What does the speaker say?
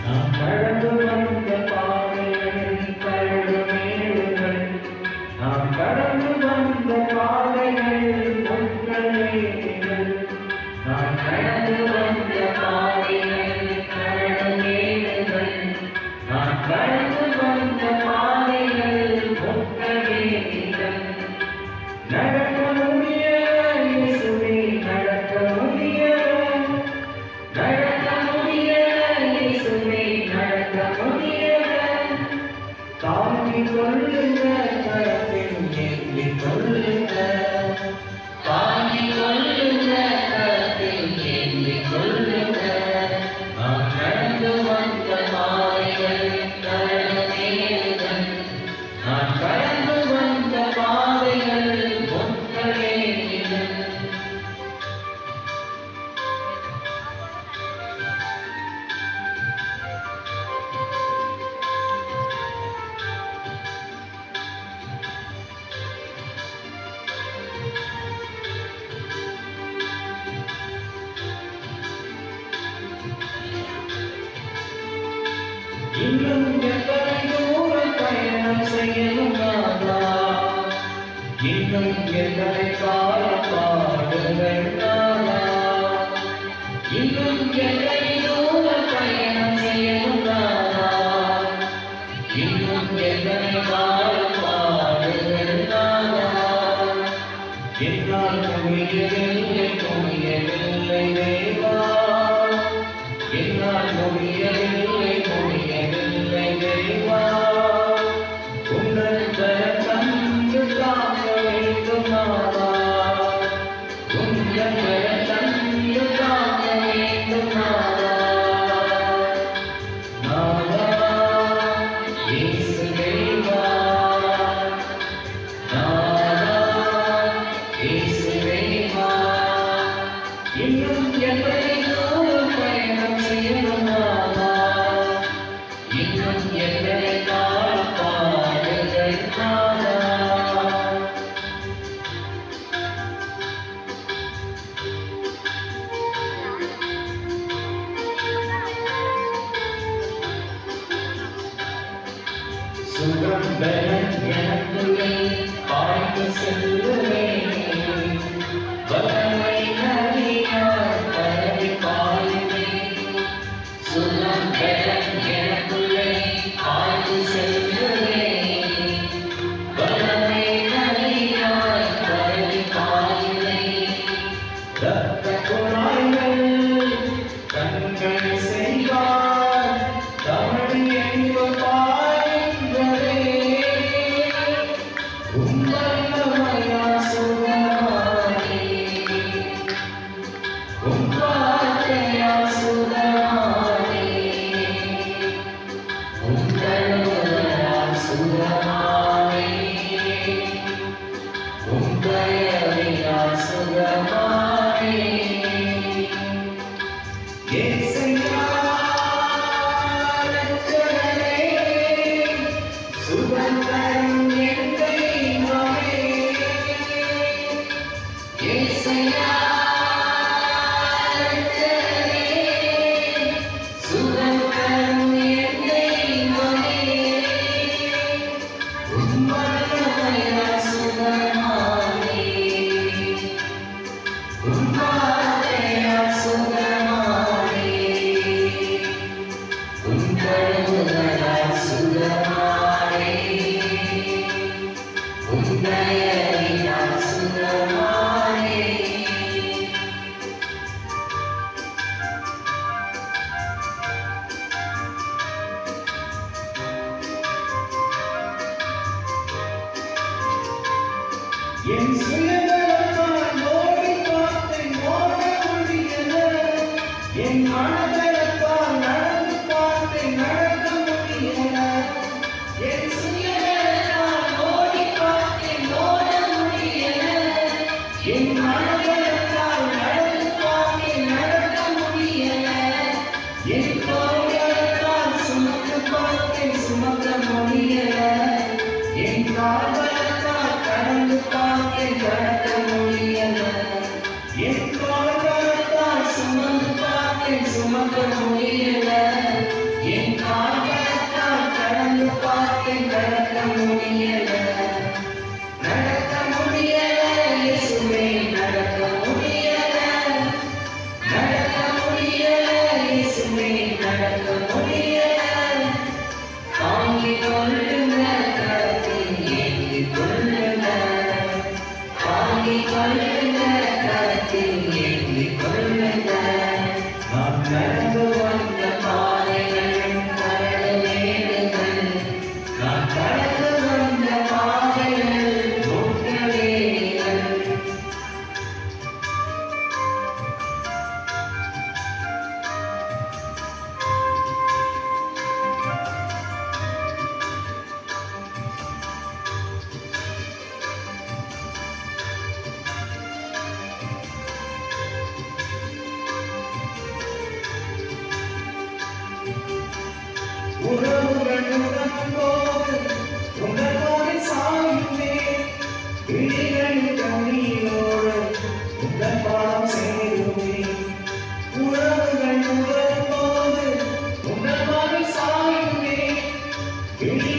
நாம் கடந்து வந்த பாதைகள் கரடு மேடுகள், நாம் கடந்து வந்த பாதைகள் முட்களேகள், நாம் கடந்து வந்த பாதைகள் கரடு மேடுகள், நாம் கடந்து வந்த பாதைகள் முட்களேகள். நடக்க முடியல இயேசுவே, நடக்க முடியல, நடக்க முடியல இயேசுவே, நடக்க முடியல. தாங்கிக் கொள்ளுங்க, கரத்தில் ஏந்திக் கொள்ளுங்க, தாங்கிக் கொள்ளுங்க, கரத்தில் ஏந்திக் கொள்ளுங்க. நாம் நடந்து வந்த பாதைகள் கரடு மேடுகள், நாம் கடந்து வந்த பாதைகள் முட்களேகள். இன்னும் எத்தனை தூரம் பயணம் செய்யணும் நாதா, இன்னும் எத்தனை காலம் பாடுங்கள் நாதா, இன்னும் எத்தனை தூரம் பயணம் செய்யணும் நாதா, இன்னும் எத்தனை காலம் பாடுங்கள் நாதா. என்னால் முடியவில்லை முடியவில்லை தேவா, என்னால் முடியவில்லை முடியவில்லை தேவா. உங்கள் கரம் தந்து தாங்க வேண்டும் நாதா, உங்கள் கரம் தந்து தாங்க வேண்டும் நாதா. நாதா இயேசு தேவா, நாதா இயேசு தேவா. இன்னும் எத்தனை தூரம் பயணம் செய்யணும் நாதா, இன்னும் எத்தனை காலம் பாடுகள் நாதா. சுகம் பலன் எனக்குள்ளே பாய்ந்து செல்லுவேன், வல்லமை நதியாய் பரவி பாயுவேன். சுகம் பலன் எனக்குள்ளே பாய்ந்து செல்லுவேன், வல்லமை நதியாய் பரவி பாயுவேன். இரத்த குழாய்கள் கண்கள் செய்வார், தமிழ் எங்கு பாய்கின்றதே. உம்மல்லமையா சுகமானே, உம்பார்த்தையா சுகமானே, உங்களையா சுகமானே, உங்களையா சுகமானே. ஏசையா ரட்சகரே, சுகம் தரும் என் தெய்வமே. ஏசையா ரட்சகரே, சுகம் தரும் என் தெய்வமே. உம்மல்லமையா சுகமானே, உம்பார்த்தையா சுகமானே, உங்களையா சுகமானே, உங்களையா சுகமானே. என் சுயபலத்தால் ஓடி பார்த்தேன், ஓட முடியல. என் மனபலத்தால் நடந்து பார்த்தேன், நடக்க முடியல. என் சுயபலத்தால் ஓடி பார்த்தேன், ஓட முடியல. என் மனபலத்தால் நடந்து பார்த்தேன், நடக்க முடியல. என் தோள்பலத்தால் சுமந்து பார்த்தேன், சுமக்க முடியல. என் கால்பலத்தால் கடந்து பார்த்தேன், உறவுகள் உணர்ந்தோடு உணர்வோடு சாயுமே விழிகளின் கண்ணீரோடு உங்கள் பாடம் சேருமே உறவுகள் உணர்ந்தோடு உணர்வோடு சாயுமே விழி